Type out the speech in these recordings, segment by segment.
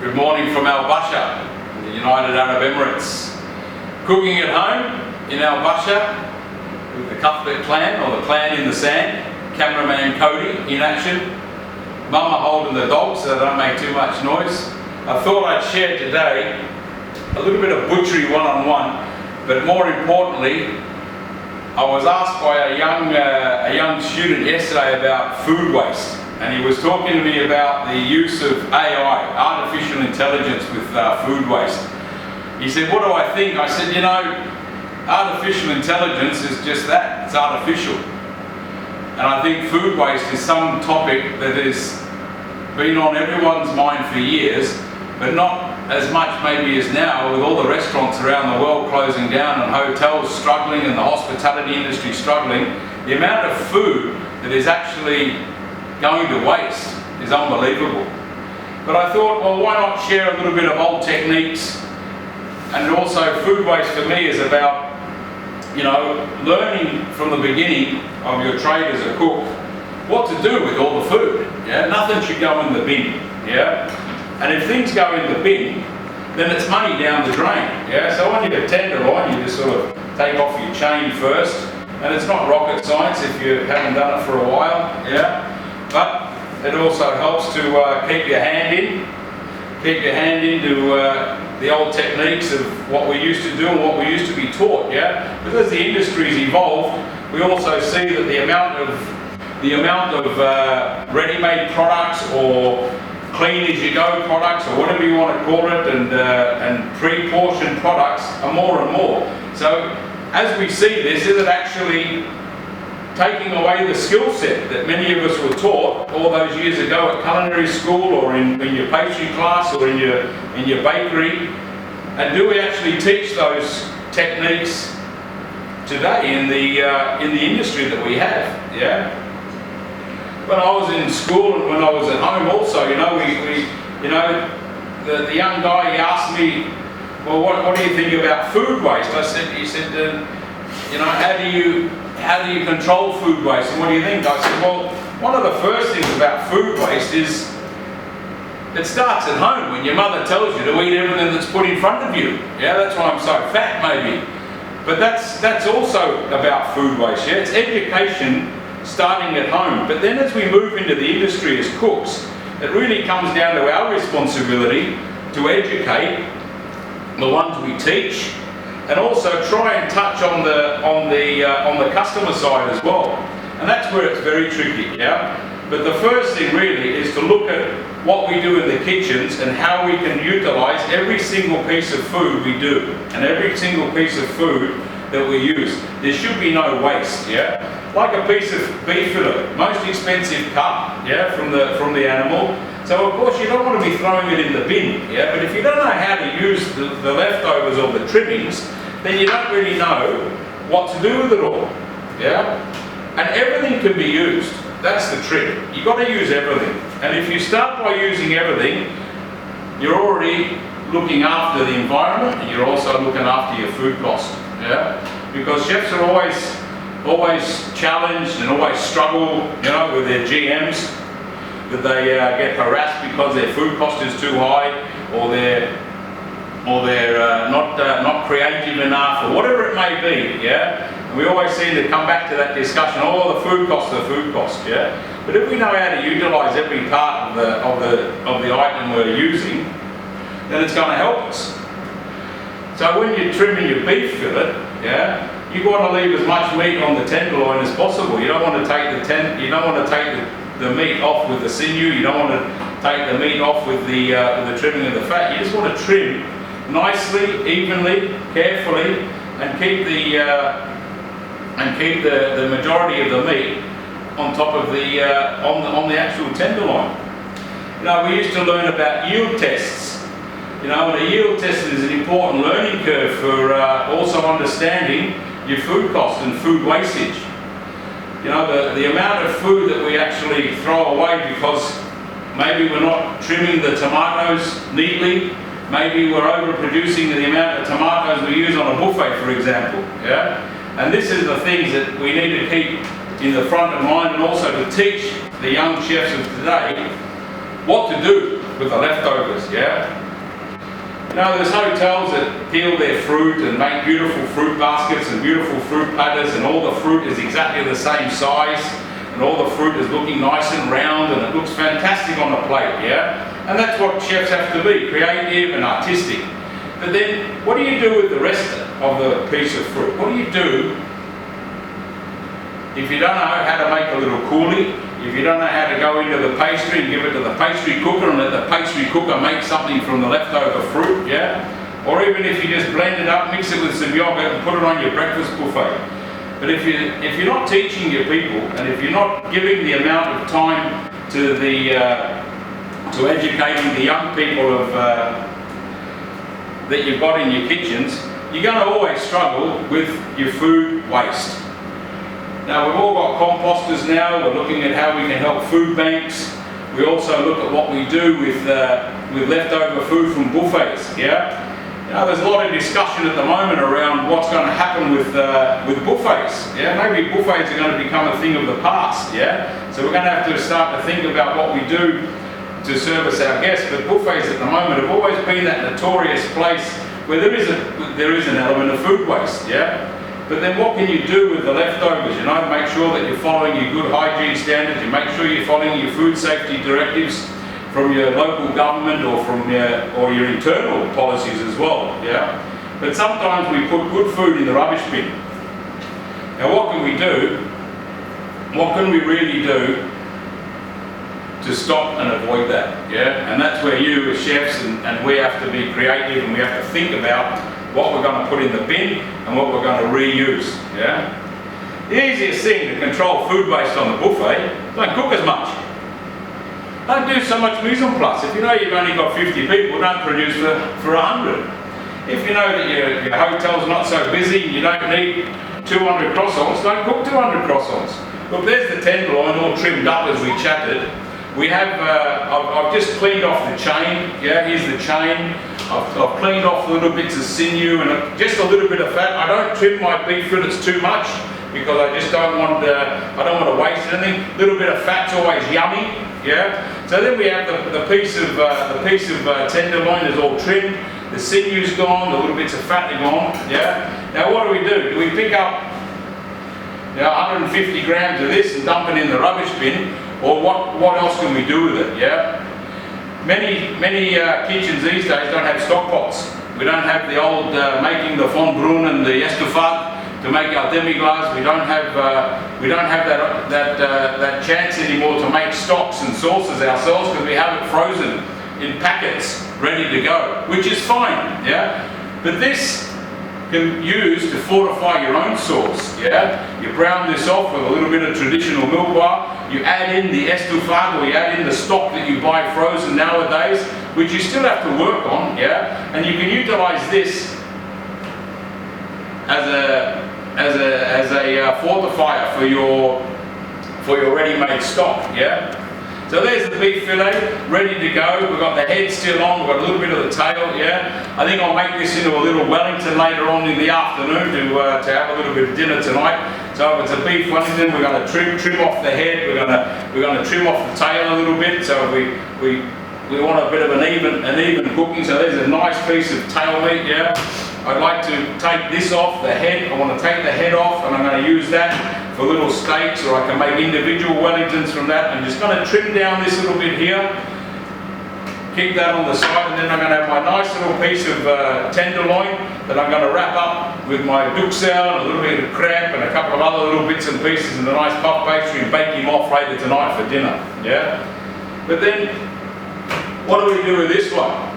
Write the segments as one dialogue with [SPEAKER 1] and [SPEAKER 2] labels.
[SPEAKER 1] Good morning from Al Basha, the United Arab Emirates. Cooking at home in Al Basha with the Cuthbert clan, or the clan in the sand. Cameraman Cody in action. Mama holding the dog so they don't make too much noise. I thought I'd share today a little bit of butchery one-on-one, but more importantly, I was asked by a young student yesterday about food waste. And he was talking to me about the use of AI, artificial intelligence, with food waste. He said, what do I think? I said, you know, artificial intelligence is just that, it's artificial. And I think food waste is some topic that has been on everyone's mind for years, but not as much maybe as now, with all the restaurants around the world closing down and hotels struggling and the hospitality industry struggling. The amount of food that is actually going to waste is unbelievable. But I thought, well, why not share a little bit of old techniques? And also, food waste for me is about, you know, learning from the beginning of your trade as a cook what to do with all the food. Yeah, nothing should go in the bin. Yeah, and if things go in the bin, then it's money down the drain. Yeah, so on your tenderloin, you just sort of take off your chain first, and it's not rocket science if you haven't done it for a while. Yeah. But it also helps to keep your hand into the old techniques of what we used to do and what we used to be taught. Yeah, but as the industry's evolved, we also see that the amount of ready-made products or clean-as-you-go products, or whatever you want to call it, and pre-portioned products are more and more. So as we see this, is it actually taking away the skill set that many of us were taught all those years ago at culinary school, or in your pastry class, or in your bakery? And do we actually teach those techniques today in the industry that we have? Yeah. When I was in school and when I was at home, also, you know, the young guy, he asked me, well, what do you think about food waste? He said, you know, how do you control food waste, and what do you think? I said, well, one of the first things about food waste is it starts at home, when your mother tells you to eat everything that's put in front of you. Yeah, that's why I'm so fat, maybe. But that's also about food waste. Yeah, it's education starting at home. But then as we move into the industry as cooks, it really comes down to our responsibility to educate the ones we teach, and also try and touch on the customer side as well. And that's where it's very tricky, yeah? But the first thing really is to look at what we do in the kitchens and how we can utilise every single piece of food we do, and every single piece of food that we use. There should be no waste, yeah? Like a piece of beef fillet, most expensive cut, yeah, from the animal. So of course you don't want to be throwing it in the bin, yeah? But if you don't know how to use the leftovers or the trimmings, then you don't really know what to do with it all, yeah? And everything can be used. That's the trick. You've got to use everything. And if you start by using everything, you're already looking after the environment, and you're also looking after your food cost, yeah? Because chefs are always challenged and always struggle, you know, with their GMs, that they get harassed because their food cost is too high, or they're not creative enough, or whatever it may be, yeah? And we always seem to come back to that discussion, oh, the food cost, yeah? But if we know how to utilise every part of the item we're using, then it's going to help us. So when you're trimming your beef fillet, yeah, you want to leave as much meat on the tenderloin as possible. You don't want to take the meat off with the sinew. You don't want to take the meat off with the trimming of the fat. You just want to trim nicely, evenly, carefully, and keep the majority of the meat on top of on the actual tenderloin. You know, we used to learn about yield tests. You know, and a yield test is an important learning curve for also understanding your food cost and food wastage. You know, the amount of food that we actually throw away because maybe we're not trimming the tomatoes neatly, maybe we're overproducing the amount of tomatoes we use on a buffet, for example. Yeah, and this is the things that we need to keep in the front of mind, and also to teach the young chefs of today what to do with the leftovers, yeah? You know, there's hotels that peel their fruit and make beautiful fruit baskets and beautiful fruit platters, and all the fruit is exactly the same size, and all the fruit is looking nice and round, and it looks fantastic on the plate, yeah? And that's what chefs have to be, creative and artistic. But then, what do you do with the rest of the piece of fruit? What do you do if you don't know how to make a little coulis, if you don't know how to go into the pastry and give it to the pastry cooker and let the pastry cooker make something from the leftover fruit, yeah? Or even if you just blend it up, mix it with some yogurt and put it on your breakfast buffet. But if you're not teaching your people, and if you're not giving the amount of time to to educating the young people of that you've got in your kitchens, you're going to always struggle with your food waste. Now, we've all got composters now. We're looking at how we can help food banks. We also look at what we do with leftover food from buffets, yeah? You know, there's a lot of discussion at the moment around what's going to happen with buffets, yeah? Maybe buffets are going to become a thing of the past, yeah? So we're going to have to start to think about what we do to service our guests. But buffets at the moment have always been that notorious place where there is an element of food waste, yeah? But then what can you do with the leftovers? You know, make sure that you're following your good hygiene standards, you make sure you're following your food safety directives from your local government or from your internal policies as well, yeah? But sometimes we put good food in the rubbish bin. Now what can we do? What can we really do to stop and avoid that, yeah? And that's where you as chefs and we have to be creative, and we have to think about what we're going to put in the bin and what we're going to reuse, yeah? The easiest thing to control food waste on the buffet, don't cook as much. Don't do so much mise en place. If you know you've only got 50 people, don't produce for 100. If you know that your hotel's not so busy, you don't need 200 croissants, don't cook 200 croissants. Look, there's the tenderloin all trimmed up as we chatted. We have, I've just cleaned off the chain, yeah, here's the chain. I've cleaned off little bits of sinew and just a little bit of fat. I don't trim my beef fillets too much because I just don't want to waste anything. A little bit of fat's always yummy, yeah. So then we have the piece of tenderloin is all trimmed. The sinew's gone, the little bits of fat are gone, yeah. Now what do? Do we pick up 150 grams of this and dump it in the rubbish bin, or what else can we do with it, yeah? Many kitchens these days don't have stock pots. We don't have the old making the fond brune and the estouffade to make our demi-glace. We don't have that chance anymore to make stocks and sauces ourselves because we have it frozen in packets ready to go, which is fine, yeah. But this can use to fortify your own sauce, yeah. You brown this off with a little bit of traditional milk bar. You add in the estouffade, or you add in the stock that you buy frozen nowadays, which you still have to work on, yeah. And you can utilise this as a fortifier for your ready-made stock, yeah. So there's the beef fillet, ready to go. We've got the head still on, we've got a little bit of the tail, yeah. I think I'll make this into a little Wellington later on in the afternoon to have a little bit of dinner tonight. So if it's a beef Wellington, we're going to trim off the head, we're going to trim off the tail a little bit, so we want a bit of an even cooking. So there's a nice piece of tail meat, yeah. I'd like to take this off, the head. I want to take the head off, and I'm going to use that for little steaks, or I can make individual Wellingtons from that. I'm just going to trim down this little bit here, keep that on the side, and then I'm going to have my nice little piece of tenderloin that I'm going to wrap up with my duxelle and a little bit of crepe and a couple of other little bits and pieces and a nice puff pastry, and bake him off later tonight for dinner, yeah? But then, what do we do with this one?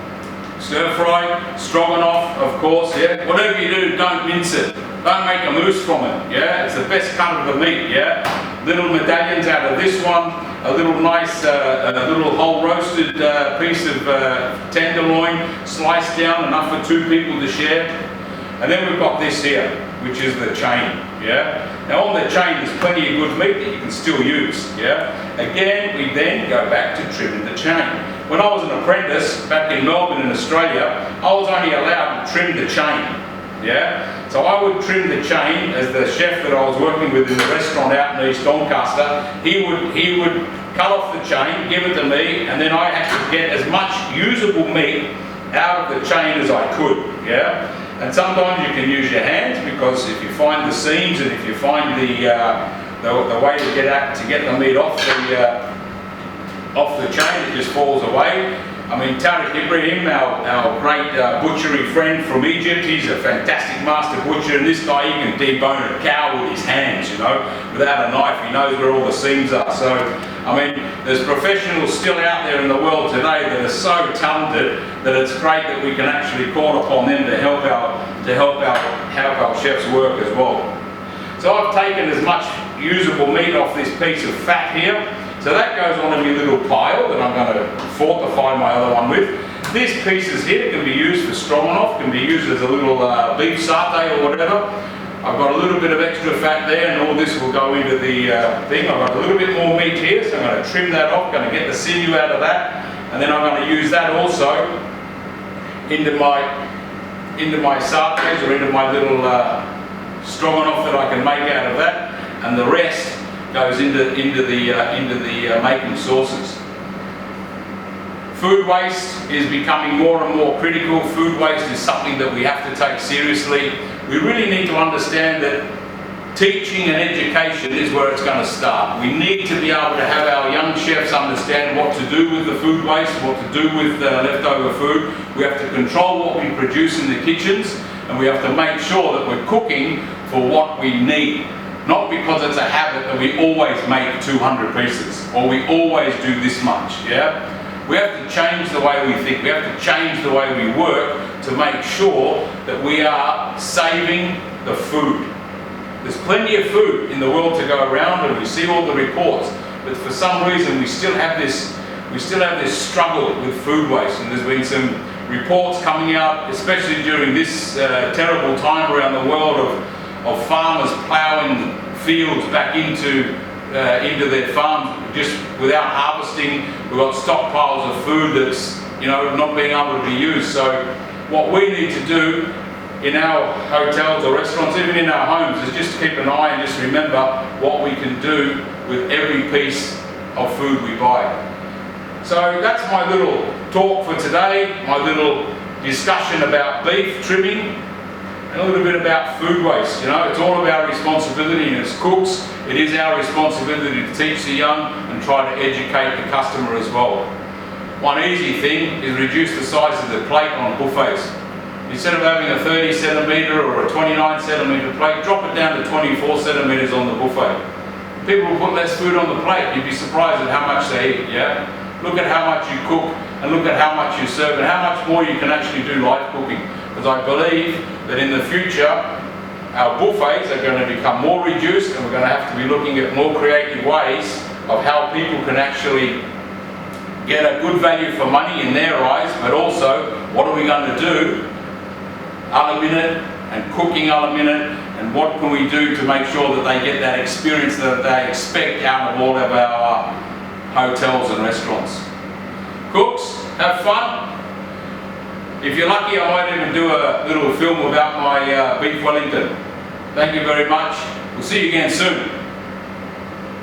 [SPEAKER 1] Stir fry, stroganoff, of course, yeah? Whatever you do, don't mince it. Don't make a mousse from it, yeah? It's the best cut of the meat, yeah? Little medallions out of this one, a little nice, a little whole roasted piece of tenderloin, sliced down, enough for 2 people to share. And then we've got this here, which is the chain, yeah? Now on the chain there's plenty of good meat that you can still use, yeah? Again, we then go back to trimming the chain. When I was an apprentice back in Melbourne in Australia, I was only allowed to trim the chain, yeah? So I would trim the chain as the chef that I was working with in the restaurant out in East Doncaster. He would cut off the chain, give it to me, and then I had to to get as much usable meat out of the chain as I could, yeah? And sometimes you can use your hands, because if you find the seams and if you find the way to get the meat off the chain, it just falls away. I mean, Tariq Ibrahim, our great butchery friend from Egypt, he's a fantastic master butcher, and this guy, he can debone a cow with his hands, you know, without a knife. He knows where all the seams are. So, I mean, there's professionals still out there in the world today that are so talented that it's great that we can actually call upon them to help our chefs work as well. So I've taken as much usable meat off this piece of fat here. So that goes on in my little pile that I'm going to fortify my other one with. These pieces here can be used for stroganoff, can be used as a little beef satay or whatever. I've got a little bit of extra fat there, and all this will go into the thing. I've got a little bit more meat here, so I'm going to trim that off, going to get the sinew out of that, and then I'm going to use that also into my satays, or into my little stroganoff that I can make out of that, and the rest goes into the making sauces. Food waste is becoming more and more critical. Food waste is something that we have to take seriously. We really need to understand that teaching and education is where it's going to start. We need to be able to have our young chefs understand what to do with the food waste, what to do with the leftover food. We have to control what we produce in the kitchens, and we have to make sure that we're cooking for what we need. Not because it's a habit that we always make 200 pieces, or we always do this much, yeah? We have to change the way we think, we have to change the way we work to make sure that we are saving the food. There's plenty of food in the world to go around, and we see all the reports, but for some reason we still have this struggle with food waste, and there's been some reports coming out, especially during this terrible time around the world, of farmers ploughing fields back into their farms just without harvesting. We've got stockpiles of food that's, you know, not being able to be used. So what we need to do in our hotels or restaurants, even in our homes, is just keep an eye and just remember what we can do with every piece of food we buy. So that's my little talk for today, my little discussion about beef trimming, and a little bit about food waste. You know, it's all of our responsibility, and as cooks, it is our responsibility to teach the young and try to educate the customer as well. One easy thing is reduce the size of the plate on buffets. Instead of having a 30 centimetre or a 29 centimetre plate, drop it down to 24 centimetres on the buffet. People will put less food on the plate. You'd be surprised at how much they eat, yeah? Look at how much you cook, and look at how much you serve, and how much more you can actually do live cooking. Because I believe that in the future, our buffets are going to become more reduced, and we're going to have to be looking at more creative ways of how people can actually get a good value for money in their eyes, but also what are we going to do a la minute and cooking a la minute, and what can we do to make sure that they get that experience that they expect out of all of our hotels and restaurants. Cooks, have fun. If you're lucky, I might even do a little film about my beef Wellington. Thank you very much. We'll see you again soon.